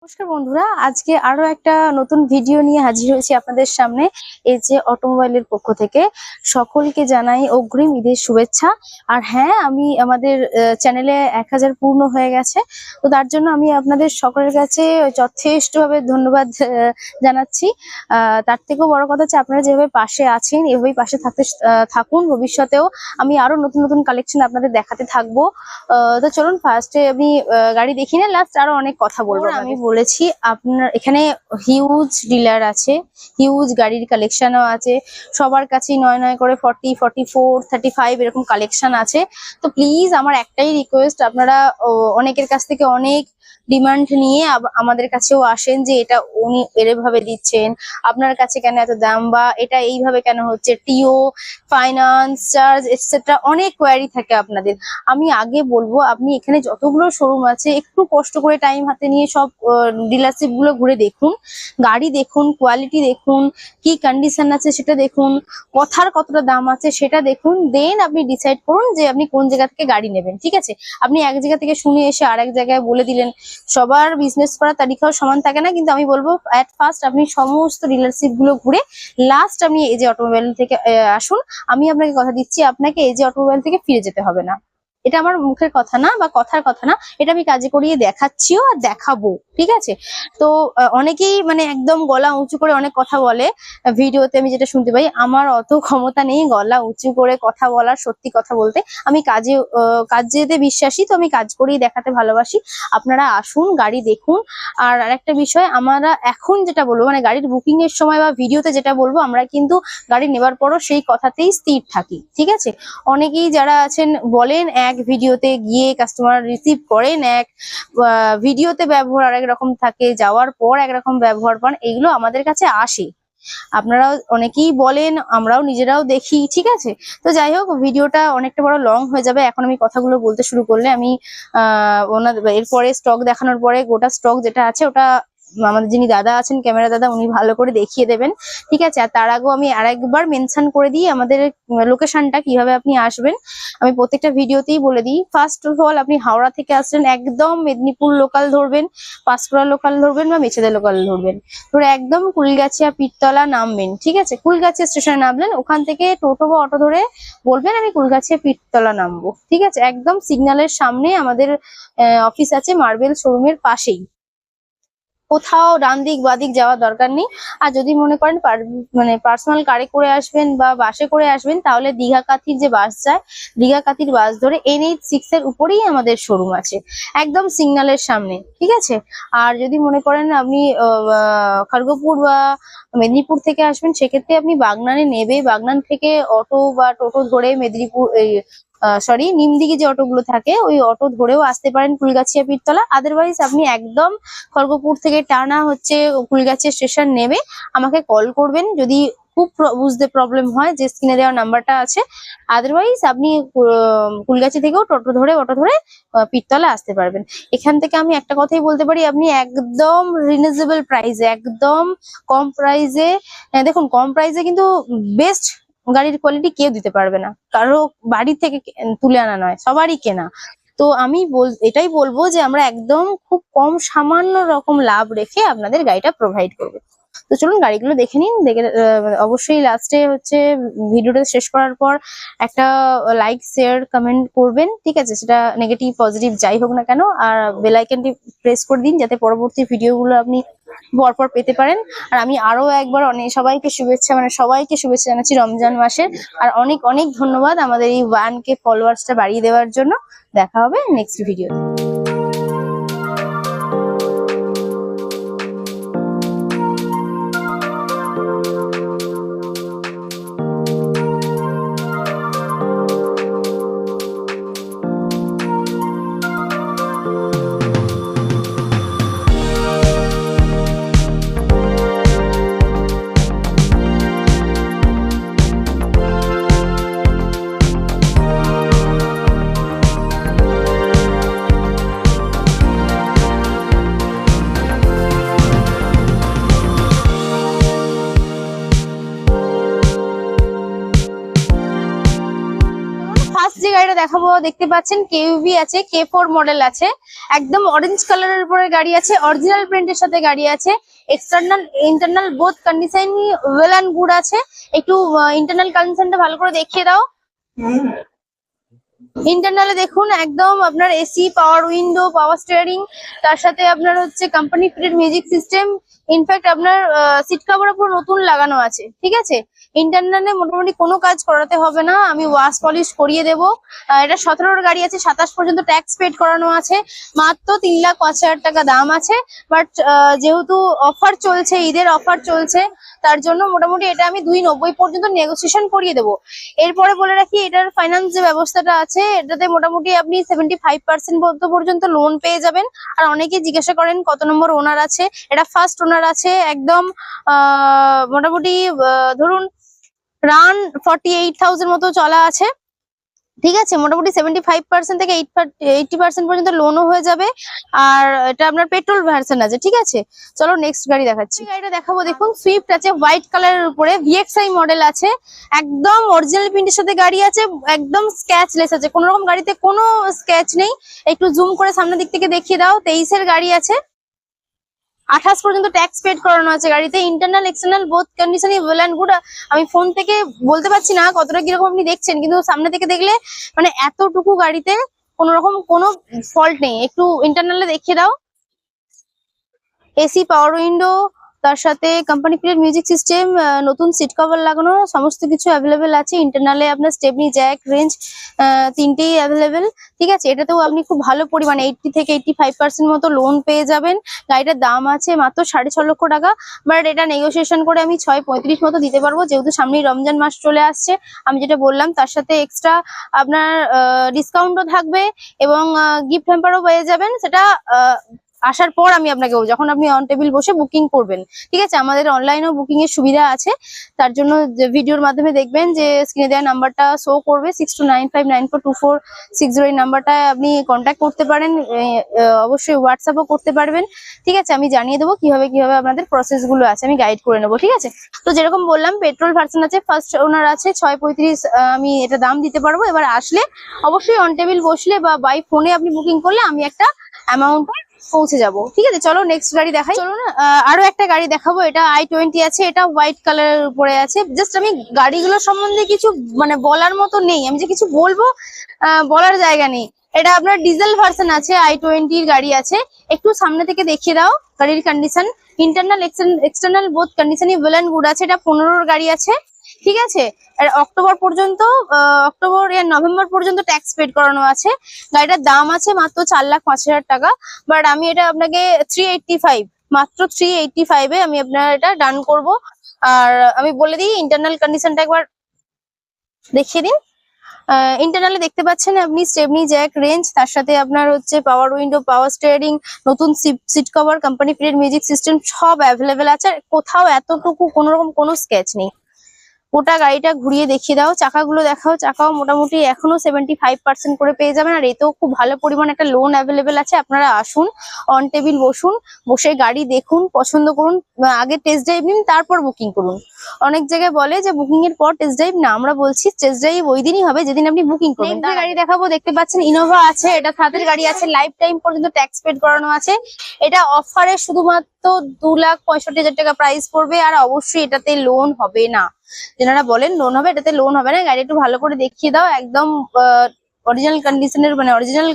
নমস্কার বন্ধুরা, আজকে আরো একটা নতুন ভিডিও নিয়ে হাজির হয়েছি আপনাদের সামনে। এই যে অটোমোবাইলের পক্ষ থেকে সকলকে জানাই অগ্রিম ঈদের শুভেচ্ছা। আর হ্যাঁ, আমি আমাদের চ্যানেলে 1000 পূর্ণ হয়ে গেছে, তো তার জন্য আমি আপনাদের সকলের কাছে যথেষ্টভাবে ধন্যবাদ জানাচ্ছি। তার থেকেও বড় কথা হচ্ছে আপনারা যেভাবে পাশে আছেন এভাবেই পাশে থাকুন ভবিষ্যতেও। আমি আরো নতুন নতুন কালেকশন আপনাদের দেখাতে থাকবো। তো চলুন ফার্স্টে আমি গাড়ি দেখি না, লাস্ট আরো অনেক কথা বলবো। আমি বলেছি আপনার এখানে হিউজ ডিলার আছে, হিউজ গাড়ির কালেকশনও আছে। সবার কাছেই নয় নয় করে 40, 44, 35 এরকম কালেকশন আছে। তো প্লিজ আমার একটাই রিকোয়েস্ট, আপনারা অনেকের কাছ থেকে অনেক ডিমান্ড নিয়ে আমাদের কাছেও আসেন যে এটা উনি এভাবে দিচ্ছেন, আপনার কাছে কেন এত দাম, বা এটা এইভাবে কেন হচ্ছে, টিও, ফাইন্যান্স চার্জ এটসেট্রা অনেক কোয়ারি থাকে আপনাদের। আমি আগে বলবো, আপনি এখানে যতগুলো শোরুম আছে একটু কষ্ট করে টাইম হাতে নিয়ে সব ডিলারশিপ গুলো ঘুরে দেখুন, গাড়ি দেখুন, কোয়ালিটি দেখুন, কি কন্ডিশন আছে সেটা দেখুন, কথার কতটা দাম আছে সেটা দেখুন, দেন আপনি ডিসাইড করুন যে আপনি কোন জায়গা থেকে গাড়ি নেবেন। ঠিক আছে, আপনি এক জায়গা থেকে শুনে এসে আর এক জায়গায় বলে দিলেন। সবার বিজনেস করার তালিকাও সমান থাকে না, কিন্তু আমি বলবো এট ফার্স্ট আপনি সমস্ত ডিলারশিপ গুলো ঘুরে লাস্ট আপনি এই যে অটোমোবাইল থেকে আসুন। আমি আপনাকে কথা দিচ্ছি, আপনাকে এই যে অটোমোবাইল থেকে ফিরে যেতে হবে না। এটা আমার মুখের কথা না বা কথার কথা না, এটা আমি কাজে করিয়ে দেখাচ্ছিও আর দেখাবো। ঠিক আছে, তো অনেকেই মানে একদম গলা উঁচু করে অনেক কথা বলে ভিডিওতে, আমি যেটা শুনতে পাই। আমার অত ক্ষমতা নেই গলা উঁচু করে কথা বলার, সত্যি কথা বলতে আমি কাজেতে বিশ্বাসী, তো আমি কাজ করিয়ে দেখাতে ভালোবাসি। আপনারা আসুন, গাড়ি দেখুন। আর আরেকটা বিষয়, আমরা এখন যেটা বলবো মানে গাড়ির বুকিং এর সময় বা ভিডিওতে যেটা বলবো, আমরা কিন্তু গাড়ি নেবার পরও সেই কথাতেই স্থির থাকি। ঠিক আছে, অনেকেই যারা আছেন বলেন এক, ভিডিওতে গিয়ে কাস্টমার রিসিভ করেন এক, ভিডিওতে ব্যবহার আরেক রকম থাকে, যাওয়ার পর একরকম ব্যবহার পান, এগুলো আমাদের কাছে আসে। আপনারাও অনেকেই বলেন, আমরাও নিজেরাও দেখি। ঠিক আছে, তো যাই হোক, ভিডিওটা অনেকটা বড় লং হয়ে যাবে এখন আমি কথাগুলো বলতে শুরু করলে। আমি এরপরে স্টক দেখানোর পরে গোটা স্টক যেটা আছে ওটা আমাদের যিনি দাদা আছেন, ক্যামেরা দাদা, উনি ভালো করে দেখিয়ে দেবেন। ঠিক আছে, আর তার আগেও আমি আরেকবার মেনশন করে দিই আমাদের লোকেশনটা, কিভাবে আপনি আসবেন আমি প্রত্যেকটা ভিডিওতেই বলে দিই। ফার্স্ট অফ অল, আপনি হাওড়া থেকে আসলেন, একদম মেদিনীপুর লোকাল ধরবেন, পাঁশকুড়া লোকাল ধরবেন বা মেছেদা লোকাল ধরবেন, ধরে একদম কুলগাছিয়া পীরতলা নামবেন। ঠিক আছে, কুলগাছিয়া স্টেশনে নামলেন, ওখান থেকে টোটো বা অটো ধরে বলবেন আমি কুলগাছিয়া পীরতলা নামবো। ঠিক আছে, একদম সিগন্যালের সামনে আমাদের অফিস আছে, মার্বেল শোরুমের পাশেই। কোথাও ডান দিক বা দিক যাওয়ার দরকার নেই। আর যদি মনে করেন মানে পার্সোনাল কারে করে আসবেন বা বাসে করে আসবেন, তাহলে দীঘা কাথির যে বাস যায়, দীঘা কাথির বাস ধরে NH6 এর উপরেই আমাদের শোরুম আছে, একদম সিগন্যালের সামনে। ঠিক আছে, আর যদি মনে করেন আপনি খড়গপুর বা মেদিনীপুর থেকে আসবেন, সেক্ষেত্রে আপনি বাগনানে নেবে, বাগনান থেকে অটো বা টোটো ধরে মেদিনীপুর নিমদিঘি যে অটোগুলো থাকে ওই অটো ধরেও আসতে পারেন কুলগাছিয়া পীরতলা। আদারওয়াইজ আপনি একদম খড়গপুর থেকে টানা হচ্ছে কুলগাছিয়া স্টেশন নেমে আমাকে কল করবেন যদি খুব বুঝতে প্রবলেম হয়, যে স্ক্রিনে দেওয়া নাম্বারটা আছে। আদারওয়াইজ আপনি কুলগাছি থেকেও অটো ধরে পীরতলা আসতে পারবেন। এখান থেকে আমি একটা কথাই বলতে পারি, আপনি একদম রিজনেবল প্রাইসে, একদম কম প্রাইসে, দেখুন কম প্রাইসে কিন্তু বেস্ট গাড়ির কোয়ালিটি কেউ দিতে পারবে না, কারো বাড়ি থেকে তুলে আনা নয়, সবারই কেনা। তো আমি এটাই বলবো যে আমরা একদম খুব কম সামান্য রকম লাভ রেখে আপনাদের গাড়িটা প্রোভাইড করবো। তো চলুন গাড়িগুলো দেখে নিন। দেখে অবশ্যই লাস্টে হচ্ছে ভিডিওটা শেষ করার পর একটা লাইক, শেয়ার, কমেন্ট করবেন। ঠিক আছে, সেটা নেগেটিভ পজিটিভ যাই হোক না কেন, আর বেল আইকনটি প্রেস করে দিন যাতে পরবর্তী ভিডিওগুলো আপনি পরপর পেতে পারেন। আর আমি আরো একবার সবাইকে শুভেচ্ছা জানাচ্ছি রমজান মাসের। আর অনেক অনেক ধন্যবাদ আমাদের এই 1K ফলোয়ার্সটা বাড়িয়ে দেওয়ার জন্য। দেখা হবে নেক্সট ভিডিও। দেখাবো, দেখতে পাচ্ছেন কেইউভি আছে, K4 মডেল আছে, একদম অরেঞ্জ কালারের উপরে গাড়ি আছে, অরিজিনাল প্রিন্টের সাথে গাড়ি আছে, external internal both condition well and good আছে। একটু ইন্টারনাল কন্ডিশনটা ভালো করে দেখিয়ে দাও। ইন্টারনালে দেখুন একদম আপনার এসি, পাওয়ার উইন্ডো, পাওয়ার স্টিয়ারিং, তার সাথে আপনার হচ্ছে company fitted music system. In fact আপনার সিট কভার পুরো নতুন লাগানো আছে, ঠিক আছে। ইন্টারনালে মোটামুটি কোনো কাজ করাতে হবে না, আমি ওয়াশ পলিশ করিয়ে দেবো। এটা 17-র গাড়ি আছে, 27 পর্যন্ত ট্যাক্স পেড করানো আছে, মাত্র 3,05,000 টাকা দাম আছে। বাট যেহেতু অফার চলছে, ঈদের অফার চলছে, তার জন্য মোটামুটি এটা আমি 2,90 পর্যন্ত নেগোসিয়েশন করিয়ে দেবো। এরপরে বলে রাখি, এটার ফাইন্যান্স যে ব্যবস্থাটা আছে, এটাতে মোটামুটি আপনি 75% পর্যন্ত লোন পেয়ে যাবেন। আর অনেকে জিজ্ঞাসা করেন কত নম্বর ওনার আছে, এটা ফার্স্ট ওনার আছে। একদম মোটামুটি ধরুন রান 48,000 মতো চলা আছে, ঠিক আছে। মোটামুটি 75% থেকে 80% পর্যন্ত লোনও হয়ে যাবে। আর এটা আপনার পেট্রোল ভার্সন আছে, ঠিক আছে। চলো নেক্সট গাড়ি দেখাচ্ছি। গাড়িটা দেখাবো, দেখুন সুইফট আছে, হোয়াইট কালারের উপরে, VXI মডেল আছে, একদম অরিজিনাল প্রিন্টের সাথে গাড়ি আছে, একদম স্ক্র্যাচলেস আছে, কোনো রকম গাড়িতে কোনো স্ক্র্যাচ নেই। একটু জুম করে সামনের দিক থেকে দেখিয়ে দাও। 23-এর গাড়ি আছে, 28 পর্যন্ত ট্যাক্স পেড করানো আছে গাড়িতে। ইন্টারনাল এক্সটার্নাল বোথ কন্ডিশনই ওয়েল অ্যান্ড গুড। আমি ফোন থেকে বলতে পারছি না কতটা কিরকম আপনি দেখছেন, কিন্তু সামনে থেকে দেখলে মানে এতটুকু গাড়িতে কোনো রকম কোনো ফল্ট নেই। একটু ইন্টারনালে দেখিয়ে দাও। এসি, পাওয়ার উইন্ডো, তার সাথে কোম্পানি ফিটেড মিউজিক সিস্টেম, নতুন সিট কভার লাগানো, সমস্ত কিছু অ্যাভেলেবেল আছে। ইন্টারনালে আপনার স্টেপনি, জ্যাক, রেঞ্জ তিনটেই অ্যাভেলেবেল, ঠিক আছে। এটাতেও আপনি খুব ভালো পরিমাণে 80 থেকে 85% মতো লোন পেয়ে যাবেন। গাড়িটার দাম আছে মাত্র 6.5 লক্ষ টাকা। বাট এটা নেগোসিয়েশন করে আমি 6.35 মতো দিতে পারবো, যেহেতু সামনেই রমজান মাস চলে আসছে। আমি যেটা বললাম তার সাথে এক্সট্রা আপনার ডিসকাউন্টও থাকবে এবং গিফট হ্যাম্পারও পেয়ে যাবেন। সেটা আসার পর আমি আপনাকে যখন আপনি অন টেবিল বসে বুকিং করবেন, ঠিক আছে। আমাদের অনলাইনেও বুকিং এর সুবিধা আছে, তার জন্য ভিডিওর মাধ্যমে দেখবেন যে স্ক্রিনে দেওয়া নাম্বারটা শো করবে 6295942460। এই নাম্বারটায় আপনি কন্ট্যাক্ট করতে পারেন, অবশ্যই হোয়াটসঅ্যাপও করতে পারবেন, ঠিক আছে। আমি জানিয়ে দেবো কিভাবে আপনাদের প্রসেস গুলো আছে, আমি গাইড করে নেবো, ঠিক আছে। তো যেরকম বললাম, পেট্রোল ভার্সন আছে, ফার্স্ট ওনার আছে, 6.35 আমি এটা দাম দিতে পারবো। এবার আসলে অবশ্যই অন টেবিল বসলে বা বাই ফোনে আপনি বুকিং করলে আমি একটা অ্যামাউন্ট পৌঁছে যাবো, ঠিক আছে। চলো নেক্সট গাড়ি দেখাই। চলো না, আরো একটা গাড়ি দেখাবো। এটা i20 আছে, এটা হোয়াইট কালারের উপরে আছে। জাস্ট আমি গাড়িগুলোর সম্বন্ধে কিছু মানে বলার মতো নেই, আমি যে কিছু বলবো বলার জায়গা নেই। এটা আপনার ডিজেল ভার্সন আছে, i20 গাড়ি আছে। একটু সামনে থেকে দেখিয়ে দাও গাড়ির কন্ডিশন। ইন্টারনাল এক্সটার্নাল বোথ কন্ডিশনই ওয়েল অ্যান্ড গুড আছে। এটা 15-র গাড়ি আছে, ঠিক আছে। আর অক্টোবর পর্যন্ত, অক্টোবর নভেম্বর পর্যন্ত ট্যাক্স পেড করানো আছে। গাড়িটার দাম আছে মাত্র 4,05,000 টাকা। বাট আমি এটা আপনাকে 385, মাত্র 385-এ আমি আপনার এটা ডান করব। আর আমি বলে দিই ইন্টারনাল কন্ডিশনটা একবার দেখিয়ে দিন। ইন্টারনালে দেখতে পাচ্ছেন আপনি স্টেপনি, জ্যাক, রেঞ্জ, তার সাথে আপনার হচ্ছে পাওয়ার উইন্ডো, পাওয়ার স্টিয়ারিং, নতুন seat cover, company fitted music system সব অ্যাভেলেবেল আছে। কোথাও এতটুকু কোনো রকম কোনো স্কেচ নেই। গোটা গাড়িটা ঘুরিয়ে দেখিয়ে দাও, চাকাগুলো দেখাও। চাকাও মোটামুটি এখনো 75% করে পেয়ে যাবেন। আর এতেও খুব ভালো পরিমাণ একটা লোন অ্যাভেলেবেল আছে। আপনারা আসুন, অন টেবিল বসুন, বসে গাড়ি দেখুন, পছন্দ করুন, আগে টেস্ট ড্রাইভ নিন, তারপর বুকিং করুন। অনেক জায়গায় বলে যে বুকিং এর পর টেস্ট ড্রাইভ, না, আমরা বলছি টেস্ট ড্রাইভ ওই দিনই হবে যেদিন আপনি বুকিং করবেন। গাড়ি দেখাবো, দেখতে পাচ্ছেন ইনোভা আছে, এটা 7-এর গাড়ি আছে, লাইফ টাইম পর্যন্ত ট্যাক্স পেড করানো আছে। এটা অফারে শুধুমাত্র 2,65,000 টাকা প্রাইস পড়বে। আর অবশ্যই এটাতে লোন হবে না, যেনারা বলেন লোন হবে, এটাতে লোন হবে না। গাড়ি একটু ভালো করে দেখিয়ে দাও। একদম অরিজিনাল কন্ডিশনের মানে অরিজিনাল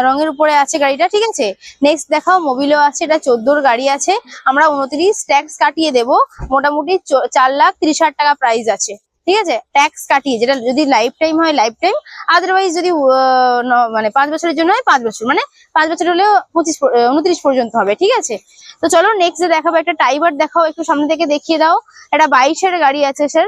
রঙের উপরে আছে গাড়িটা, ঠিক আছে। নেক্সট দেখাও, মোবিলো আছে, এটা 14-র গাড়ি আছে। আমরা 29 ট্যাক্স কাটিয়ে দেবো, মোটামুটি 4,30,000 টাকা প্রাইস আছে, ঠিক আছে। ট্যাক্স কাটিয়ে, যেটা যদি লাইফ টাইম হয় লাইফ টাইম, আদারওয়াইজ যদি মানে 5 বছরের জন্য হয় 5 বছর, মানে 5 বছর হলেও 29 পর্যন্ত হবে, ঠিক আছে। তো চলো নেক্সট দেখাবো, একটা টাইবার দেখাও, একটু সামনে থেকে দেখিয়ে দাও। এটা 22-এর গাড়ি আছে স্যার,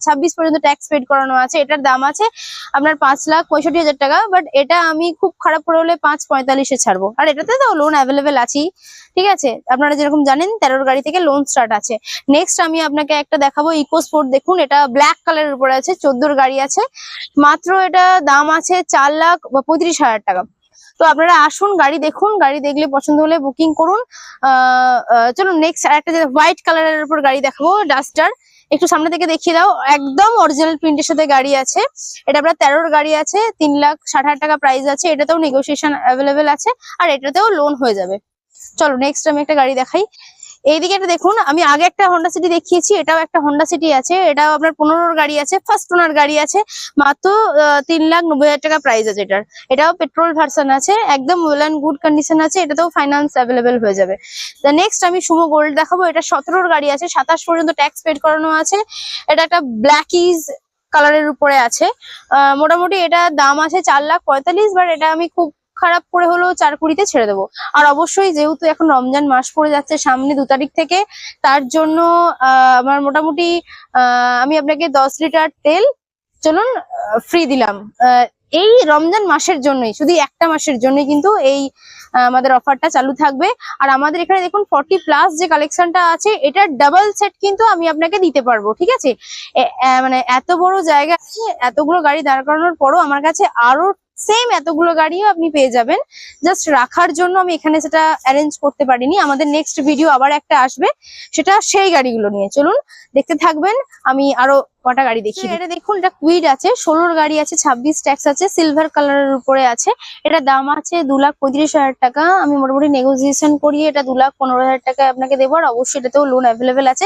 26 পর্যন্ত ট্যাক্স পেড করানো আছে। এটার দাম আছে আপনার 5,65,000 টাকা। বাট এটা আমি খুব খারাপ করে হলে 5,45-এ ছাড়বো। আর এটাতে তো লোন অ্যাভেলেবেল আছেই, ঠিক আছে। আপনারা যেরকম জানেন 13-র গাড়ি থেকে লোন স্টার্ট আছে। নেক্সট আমি আপনাকে একটা দেখাবো, ইকো স্পোর্ট। দেখুন, এটা ব্ল্যাক কালারের উপরে আছে, 14-র গাড়ি আছে। মাত্র এটা দাম আছে 4,35,000 টাকা। তো আপনারা আসুন, গাড়ি দেখুন, গাড়ি দেখলে পছন্দ হলে বুকিং করুন। চলো নেক্সট আরেকটা হোয়াইট কালারের উপর গাড়ি দেখাবো, ডাস্টার। একটু সামনে থেকে দেখিয়ে দাও, একদম অরিজিনাল প্রিন্টের সাথে গাড়ি আছে। এটা আপনার 13-র গাড়ি আছে, 3,60,000 টাকা প্রাইস আছে। এটাতেও নেগোসিয়েশন অ্যাভেলেবেল আছে, আর এটাতেও লোন হয়ে যাবে। চলো নেক্সট আমি একটা গাড়ি দেখাই। এইদিকে একটা দেখুন, আমি আগে একটা হোন্ডা সিটি দেখিয়েছি, এটাও একটা হোন্ডা সিটি আছে। এটাও আপনার 15-র গাড়ি আছে, ফার্স্ট ওনার গাড়ি আছে, মাত্র 3,90,000 টাকা প্রাইস আছে এটার। এটাও পেট্রোল ভার্সন আছে, একদম ওয়েল অ্যান্ড গুড কন্ডিশন আছে। এটাতেও ফাইন্যান্স অ্যাভেলেবেল হয়ে যাবে। নেক্সট আমি সুমো গোল্ড দেখাবো। এটা 17-র গাড়ি আছে, 27 পর্যন্ত ট্যাক্স পেড করানো আছে। এটা একটা ব্ল্যাকিজ কালারের উপরে আছে। মোটামুটি এটা দাম আছে 4,45,000, বাট এটা আমি খুব খারাপ করে হলেও 4,20,000-তে ছেড়ে দেবো। আর অবশ্যই যেহেতু এখন রমজান মাস পড়ে যাচ্ছে সামনে 2 তারিখ থেকে, তার জন্য আমার মোটামুটি আমি আপনাকে 10 লিটার তেল চলুন ফ্রি দিলাম। এই রমজান মাসের জন্যই, শুধু একটা মাসের জন্যই কিন্তু এই আমাদের অফারটা চালু থাকবে। আর আমাদের এখানে দেখুন 40+ যে কালেকশনটা আছে, এটার ডাবল সেট কিন্তু আমি আপনাকে দিতে পারবো, ঠিক আছে? মানে এত বড় জায়গা আছে, এতগুলো গাড়ি দাঁড় করানোর পরও আমার কাছে আরো সেম এতগুলো গাড়িও আপনি পেয়ে যাবেন। জাস্ট রাখার জন্য আমি এখানে সেটা অ্যারেঞ্জ করতে পারিনি। আমাদের নেক্সট ভিডিও আবার একটা আসবে, সেটা সেই গাড়িগুলো নিয়ে। চলুন দেখতে থাকবেন, আমি আরো কটা গাড়ি দেখি। এটা দেখুন, এটা কুইড আছে, 16-র গাড়ি আছে, 26 ট্যাক্স আছে, সিলভার কালারের উপরে আছে। এটা দাম আছে 2,35,000 টাকা। আমি মোটামুটি নেগোসিয়েশন করিয়ে এটা 2,15,000 টাকায় আপনাকে দেবো। আর অবশ্যই এটাতেও লোন অ্যাভেলেবেল আছে।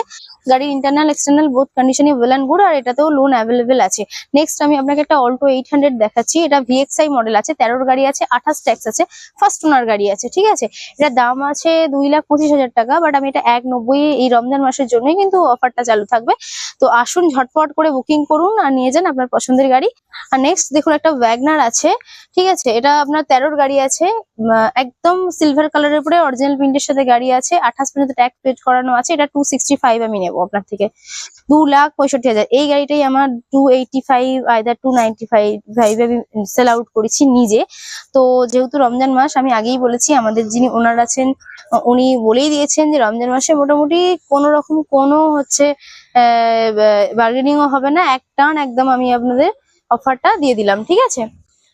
গাড়ির ইন্টারনাল এক্সটার্নাল বোথ কন্ডিশনই ওয়েল অ্যান্ড গুড, আর এটাতেও লোন অ্যাভেলেবেল আছে। নেক্সট আমি আপনাকে একটা অল্টো 800 দেখাচ্ছি। এটা VXI মডেল আছে, 13-র গাড়ি আছে, 28 ট্যাক্স আছে, ফার্স্ট ওনার গাড়ি আছে, ঠিক আছে? এটা দাম আছে 2,25,000 টাকা, বাট আমি এটা 1,90,000 এই রমজান মাসের জন্যই কিন্তু অফারটা চালু থাকবে। তো আসুন ঝটপট করে বুকিং করুন আর নিয়ে যান আপনার পছন্দের গাড়ি। আর নেক্সট দেখুন, একটা ওয়াগনার আছে, ঠিক আছে? এটা আপনার 13-র গাড়ি আছে, একদম সিলভার কালারের উপরে অরিজিনাল প্রিন্টের সাথে গাড়ি আছে, 28 পর্যন্ত ট্যাক্স পেড করানো আছে। এটা 265 আমি নেবো আপনার থেকে, 2,65,000। এই গাড়িটাই আমার 285 আইদার 295 আমি সেল আউট করেছি নিজে। তো যেহেতু রমজান মাস, আমি আগেই বলেছি, আমাদের যিনি ওনার আছেন উনি বলেই দিয়েছেন যে রমজান মাসে মোটামুটি কোনো রকম কোনো হচ্ছে বার্গেনিংও হবে না, এক টান একদম আমি আপনাদের অফারটা দিয়ে দিলাম, ঠিক আছে?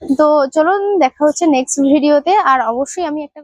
তো চলুন দেখা হচ্ছে নেক্সট ভিডিওতে। আর অবশ্যই আমি একটা